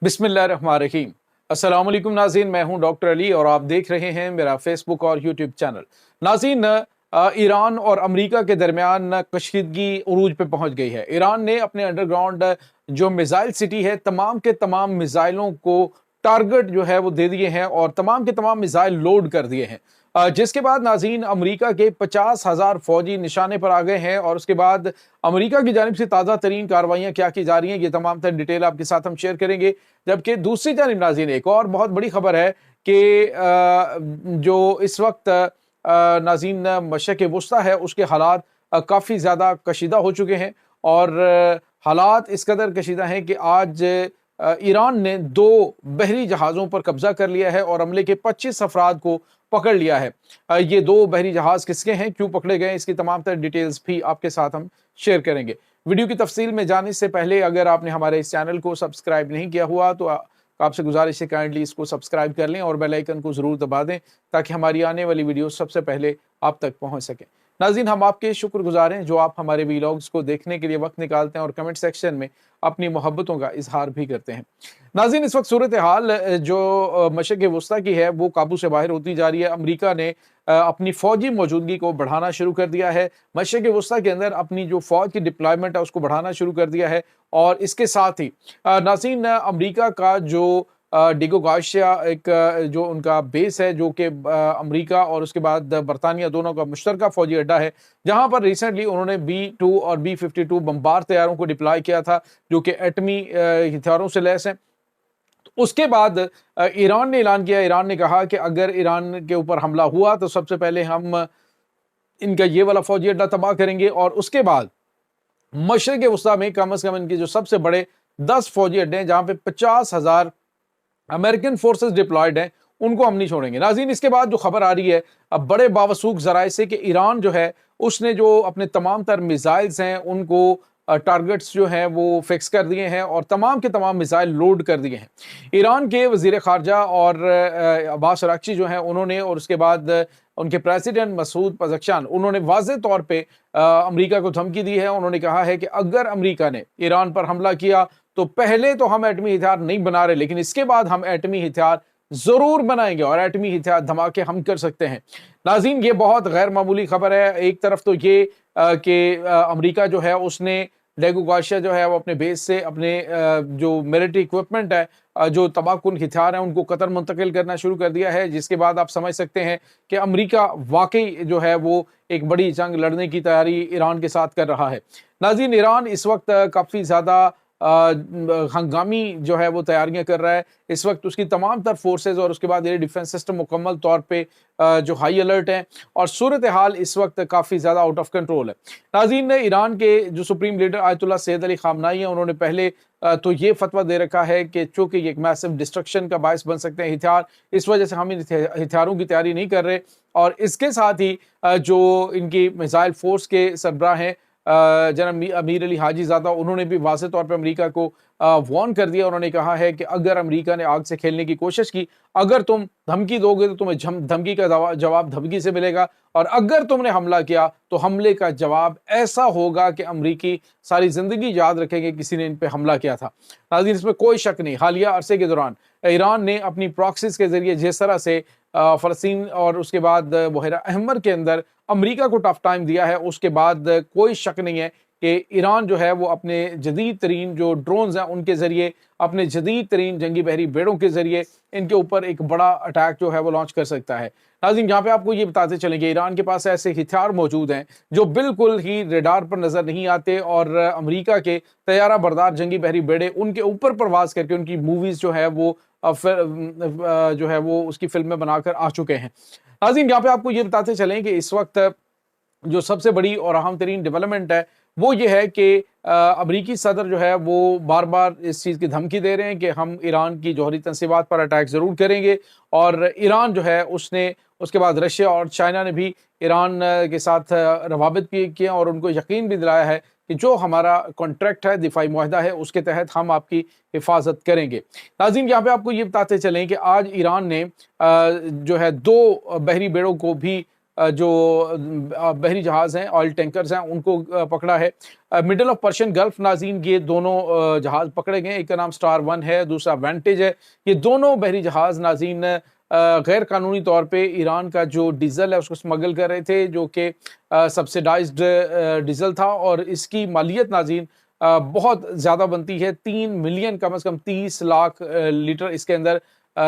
बिस्मिल्लाहिर्रहमानिर्रहीम। अस्सलाम वालेकुम नाज़रीन, मैं हूं डॉक्टर अली और आप देख रहे हैं मेरा फेसबुक और यूट्यूब चैनल। नाज़रीन, ईरान और अमेरिका के दरमियान कशीदगी उरूज पे पहुंच गई है। ईरान ने अपने अंडरग्राउंड जो मिसाइल सिटी है, तमाम के तमाम मिसाइलों को टारगेट जो है वो दे दिए हैं और तमाम के तमाम मिसाइल लोड कर दिए हैं। जिसके बाद नाज़रीन अमेरिका के 50,000 फौजी निशाने पर आ गए हैं और उसके बाद अमेरिका की जानिब से ताज़ा तरीन कार्रवाइयाँ क्या की जा रही हैं, ये तमाम तर डिटेल आपके साथ हम शेयर करेंगे। जबकि दूसरी जानिब नाज़रीन एक और बहुत बड़ी खबर है कि जो इस वक्त नाज़रीन मशरिक़ वुस्ता है उसके हालात काफ़ी ज़्यादा कशीदा हो चुके हैं और हालात इस कदर कशीदा हैं कि आज ईरान ने 2 बहरी जहाज़ों पर कब्जा कर लिया है और हमले के 25 अफराद को पकड़ लिया है। ये 2 बहरी जहाज़ किसके हैं, क्यों पकड़े गए, इसकी तमाम तर डिटेल्स भी आपके साथ हम शेयर करेंगे। वीडियो की तफसील में जाने से पहले अगर आपने हमारे इस चैनल को सब्सक्राइब नहीं किया हुआ तो आपसे गुजारिश है काइंडली इसको सब्सक्राइब कर लें और बेल आइकन को ज़रूर दबा दें ताकि हमारी आने वाली वीडियो सबसे पहले आप तक पहुंच सके। नाज़रीन, हम आपके शुक्रगुजार हैं जो आप हमारे वीलॉग्स को देखने के लिए वक्त निकालते हैं और कमेंट सेक्शन में अपनी मोहब्बतों का इजहार भी करते हैं। नाज़रीन, इस वक्त सूरत हाल जो मशरिक़ वुस्ता की है वो काबू से बाहर होती जा रही है। अमेरिका ने अपनी फौजी मौजूदगी को बढ़ाना शुरू कर दिया है। मशरिक़ वुस्ता के अंदर अपनी जो फौज की डिप्लॉयमेंट है उसको बढ़ाना शुरू कर दिया है और इसके साथ ही नाज़रीन अमेरिका का जो डिगो गार्सिया एक जो उनका बेस है जो कि अमेरिका और उसके बाद बरतानिया दोनों का मुश्तरका फौजी अड्डा है, जहां पर रिसेंटली उन्होंने B-2 और B-52 बमबार तैयारों को डिप्लॉय किया था जो कि एटमी हथियारों से लैस हैं। उसके बाद ईरान ने ऐलान किया, ईरान ने कहा कि अगर ईरान के ऊपर हमला हुआ तो सबसे पहले हम इनका ये वाला फौजी अड्डा तबाह करेंगे और उसके बाद मशरिक़ वुस्ता में कम से कम इनके जो सबसे बड़े 10 फौजी अड्डे हैं जहां पे 50,000 अमेरिकन फोर्सेस डिप्लॉयड हैं, उनको हम नहीं छोड़ेंगे। नाज़रीन, इसके बाद जो खबर आ रही है अब बड़े बावसूख जराए से कि ईरान जो है उसने जो अपने तमाम तर मिसाइल्स हैं उनको टारगेट्स जो हैं वो फिक्स कर दिए हैं और तमाम के तमाम मिसाइल लोड कर दिए हैं। ईरान के वज़ीर ख़ारजा और अब्बास अराग़ची जो हैं उन्होंने और उसके बाद उनके प्रेसिडेंट मसूद पज़ेश्कियान उन्होंने वाज़ेह तौर पे अमेरिका को धमकी दी है। उन्होंने कहा है कि अगर अमेरिका ने ईरान पर हमला किया तो पहले तो हम एटमी हथियार नहीं बना रहे, लेकिन इसके बाद हम एटमी हथियार जरूर बनाएंगे और एटमी हथियार धमाके हम कर सकते हैं। नाज़रीन, ये बहुत गैर मामूली खबर है। एक तरफ तो ये कि अमेरिका जो है उसने डेगो गार्सिया जो है वो अपने बेस से अपने जो मिलिट्री इक्विपमेंट है, जो तबाहकुन हथियार हैं उनको कतर मुंतकिल करना शुरू कर दिया है, जिसके बाद आप समझ सकते हैं कि अमेरिका वाकई जो है वो एक बड़ी जंग लड़ने की तैयारी ईरान के साथ कर रहा है। नाज़रीन, ईरान इस वक्त काफ़ी ज़्यादा हंगामी जो है वो तैयारियां कर रहा है। इस वक्त उसकी तमाम तर फोर्सेज और उसके बाद एयर डिफेंस सिस्टम मुकम्मल तौर पे जो हाई अलर्ट है और सूरत हाल इस वक्त काफ़ी ज़्यादा आउट ऑफ कंट्रोल है। नाज़रीन, ने ईरान के जो supreme leader Ayatollah Syed Ali खामनाई हैं उन्होंने पहले तो ये फतवा दे रखा है कि चूंकि ये एक मैसिव डिस्ट्रक्शन का बायस बन सकते हैं हथियार, इस वजह से हम इन हथियारों की तैयारी नहीं कर रहे। और इसके साथ ही जो इनकी मिसाइल फोर्स के सरबराह हैं जनाब अमीर अली हाजी ज़ादा, उन्होंने भी वाज़ेह तौर पर अमेरिका को वार्न कर दिया। उन्होंने कहा है कि अगर अमेरिका ने आग से खेलने की कोशिश की, अगर तुम धमकी दोगे तो तुम्हें धमकी का जवाब धमकी से मिलेगा और अगर तुमने हमला किया तो हमले का जवाब ऐसा होगा कि अमेरिकी सारी ज़िंदगी याद रखेंगे किसी ने इन पर हमला किया था। नाज़रीन, इसमें कोई शक नहीं, हालिया अरसे के दौरान ईरान ने अपनी प्रॉक्सीज के जरिए जिस तरह से फ़लस्तीन और उसके बाद बहरा अहमर के अंदर अमेरिका को टफ टाइम दिया है, उसके बाद कोई शक नहीं है कि ईरान जो है वो अपने जदीद तरीन जो ड्रोन्स हैं उनके ज़रिए, अपने जदीद तरीन जंगी बहरी बेड़ों के ज़रिए इनके ऊपर एक बड़ा अटैक जो है वो लॉन्च कर सकता है। नाज़रीन, यहाँ पे आपको ये बताते चलेंगे ईरान के पास ऐसे हथियार मौजूद हैं जो बिल्कुल ही रेडार पर नज़र नहीं आते और अमेरिका के तैयारा बरदार जंगी बहरी बेड़े उनके ऊपर प्रवास करके उनकी मूवीज़ जो है वो जो है वो उसकी फिल्में बनाकर आ चुके हैं। नाज़रीन, यहाँ पे आपको ये बताते चलें कि इस वक्त जो सबसे बड़ी और अहम तरीन डेवलपमेंट है वो ये है कि अमरीकी सदर जो है वो बार बार इस चीज़ की धमकी दे रहे हैं कि हम ईरान की जौहरी तंसीबात पर अटैक ज़रूर करेंगे और ईरान जो है उसने उसके बाद रशिया और चाइना ने भी ईरान के साथ रवाबित भी किए और उनको यकीन भी दिलाया है कि जो हमारा कॉन्ट्रैक्ट है, दिफाई मुआहदा है, उसके तहत हम आपकी हिफाजत करेंगे। नाज़रीन, यहाँ पे आपको ये बताते चलें कि आज ईरान ने जो है 2 बहरी बेड़ों को भी जो बहरी जहाज़ हैं, ऑयल टैंकर्स हैं, उनको पकड़ा है। मिडल ऑफ पर्शियन गल्फ नाज़रीन ये दोनों जहाज़ पकड़े गए। एक का नाम स्टार 1 है, दूसरा वेंटेज है। ये दोनों बहरी जहाज़ नाज़रीन गैर कानूनी तौर पे ईरान का जो डीज़ल है उसको स्मगल कर रहे थे, जो कि सब्सिडाइज्ड डीज़ल था, और इसकी मालियत नाज़रीन बहुत ज़्यादा बनती है। 3 मिलियन कम से कम 30 लाख लीटर इसके अंदर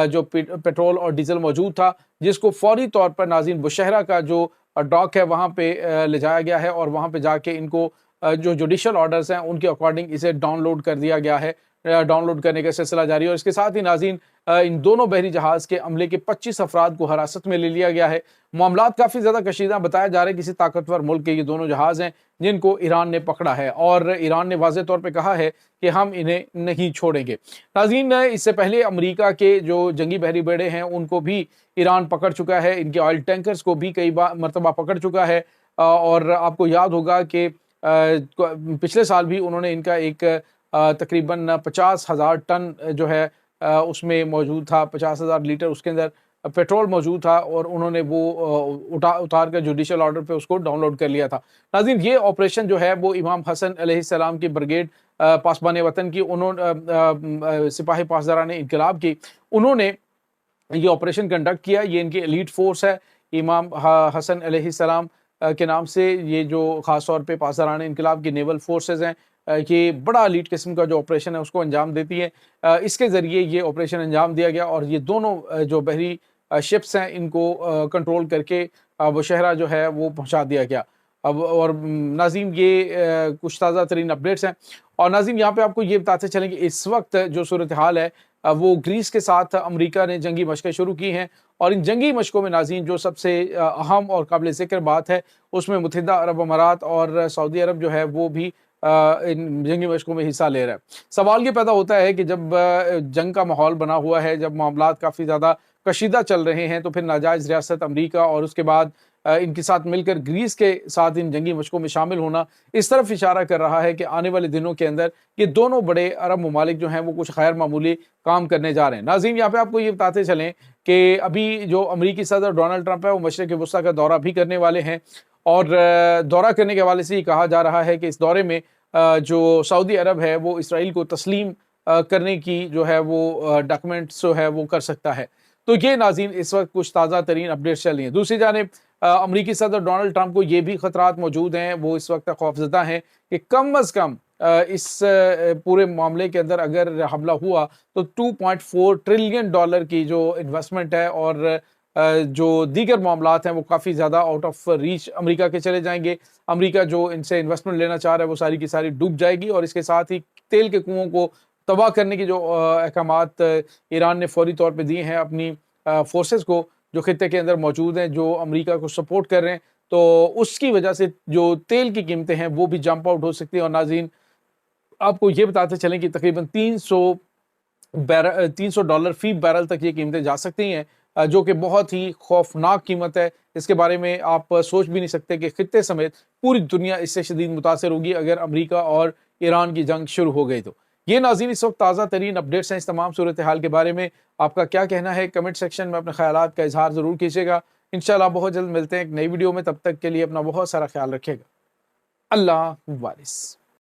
जो पेट्रोल और डीजल मौजूद था, जिसको फौरी तौर पर नाज़रीन बुशहरा का जो डॉक है वहाँ पे ले जाया गया है, और वहाँ पे जाके इनको जो जुडिशल ऑर्डर्स हैं उनके अकॉर्डिंग इसे डाउनलोड कर दिया गया है। डाउनलोड करने का सिलसिला जारी है, और इसके साथ ही नाज़रीन इन दोनों बहरी जहाज़ के अमले के 25 अफराद को हिरासत में ले लिया गया है। मामलात काफ़ी ज़्यादा कशीदा बताया जा रहा है। किसी ताकतवर मुल्क के ये दोनों जहाज़ हैं जिनको ईरान ने पकड़ा है, और ईरान ने वाज़ेह तौर पे कहा है कि हम इन्हें नहीं छोड़ेंगे। नाज़रीन इससे पहले अमेरिका के जो जंगी बहरी बेड़े हैं उनको भी ईरान पकड़ चुका है, इनके ऑयल टैंकर्स को भी कई मरतबा पकड़ चुका है। और आपको याद होगा कि पिछले साल भी उन्होंने इनका एक तकरीबन 50,000 टन जो है उसमें मौजूद था, 50,000 लीटर उसके अंदर पेट्रोल मौजूद था, और उन्होंने वो उतार कर जुडिशल ऑर्डर पे उसको डाउनलोड कर लिया था। नाज़रीन ये ऑपरेशन जो है वो इमाम हसन अलैहिस्सलाम की ब्रिगेड पासबान वतन की, उन्होंने सिपाही पासदारान इनकलाब की, उन्होंने ये ऑपरेशन कंडक्ट किया। ये इनकी एलीट फोर्स है, इमाम हसन अलैहिस्सलाम के नाम से ये जो ख़ास तौर पे पासदारान इनकलाब की नेवल फोर्सेज हैं, ये बड़ा एलीट किस्म का जो ऑपरेशन है उसको अंजाम देती है। इसके ज़रिए ये ऑपरेशन अंजाम दिया गया, और ये दोनों जो बहरी शिप्स हैं इनको कंट्रोल करके बुशहरा जो है वो पहुंचा दिया गया। अब और नाज़रीन ये कुछ ताज़ा तरीन अपडेट्स हैं। और नाज़रीन यहाँ पे आपको ये बताते चलें कि इस वक्त जो सूरत हाल है वो ग्रीस के साथ अमेरिका ने जंगी मशक़ें शुरू की हैं, और इन जंगी मशक़ों में नाज़रीन जो सबसे अहम और काबिल ज़िक्र बात है उसमें मुत्तहिदा अरब अमारात और सऊदी अरब जो है वो भी इन जंगी मशक़ों में हिस्सा ले रहा है। सवाल ये पैदा होता है कि जब जंग का माहौल बना हुआ है, जब मामलात काफ़ी ज़्यादा कशीदा चल रहे हैं, तो फिर नाजायज़ रियासत अमेरिका और उसके बाद इनके साथ मिलकर ग्रीस के साथ इन जंगी मशक़ों में शामिल होना इस तरफ इशारा कर रहा है कि आने वाले दिनों के अंदर ये दोनों बड़े अरब ममालिक जो हैं वो कुछ गैर मामूली काम करने जा रहे हैं। नाज़रीन यहाँ पे आपको ये बताते चलें कि अभी जो अमेरिकी सदर डोनाल्ड ट्रंप है वो मशरिक़ वुस्ता का दौरा भी करने वाले हैं, और दौरा करने के हवाले से ये कहा जा रहा है कि इस दौरे में जो सऊदी अरब है वो इसराइल को तस्लीम करने की जो है वो डॉक्यूमेंट्स जो है वो कर सकता है। तो ये नाज़रीन इस वक्त कुछ ताज़ा तरीन अपडेट्स चल रही हैं। दूसरी जानिब अमेरिकी सदर डोनाल्ड ट्रंप को ये भी खतरात मौजूद हैं, वो इस वक्त खौफजदा हैं कि कम अज़ कम इस पूरे मामले के अंदर अगर हमला हुआ तो $2.4 ट्रिलियन की जो इन्वेस्टमेंट है और जो दीगर मामलात हैं वो काफ़ी ज़्यादा आउट ऑफ रीच अमेरिका के चले जाएंगे। अमेरिका जो इनसे इन्वेस्टमेंट लेना चाह रहा है वो सारी की सारी डूब जाएगी, और इसके साथ ही तेल के कुओं को तबाह करने की जो अहकामात ईरान ने फौरी तौर पे दिए हैं अपनी फोर्सेस को जो खित्ते के अंदर मौजूद हैं, जो अमेरिका को सपोर्ट कर रहे हैं, तो उसकी वजह से जो तेल की कीमतें हैं वो भी जंप आउट हो सकती हैं। और नाज़रीन आपको ये बताते चलें कि तकरीबन $300 फी बैरल तक ये कीमतें जा सकती हैं, जो कि बहुत ही खौफनाक कीमत है। इसके बारे में आप सोच भी नहीं सकते कि खित्ते समेत पूरी दुनिया इससे शदीद मुतासर होगी अगर अमेरिका और ईरान की जंग शुरू हो गई तो। ये नाज़रीन इस वक्त ताज़ा तरीन अपडेट्स हैं। इस तमाम सूरत हाल के बारे में आपका क्या कहना है, कमेंट सेक्शन में अपने ख्यालात का इजहार ज़रूर कीजिएगा। इंशाल्लाह बहुत जल्द मिलते हैं एक नई वीडियो में, तब तक के लिए अपना बहुत सारा ख्याल रखिएगा। अल्लाह वारिस।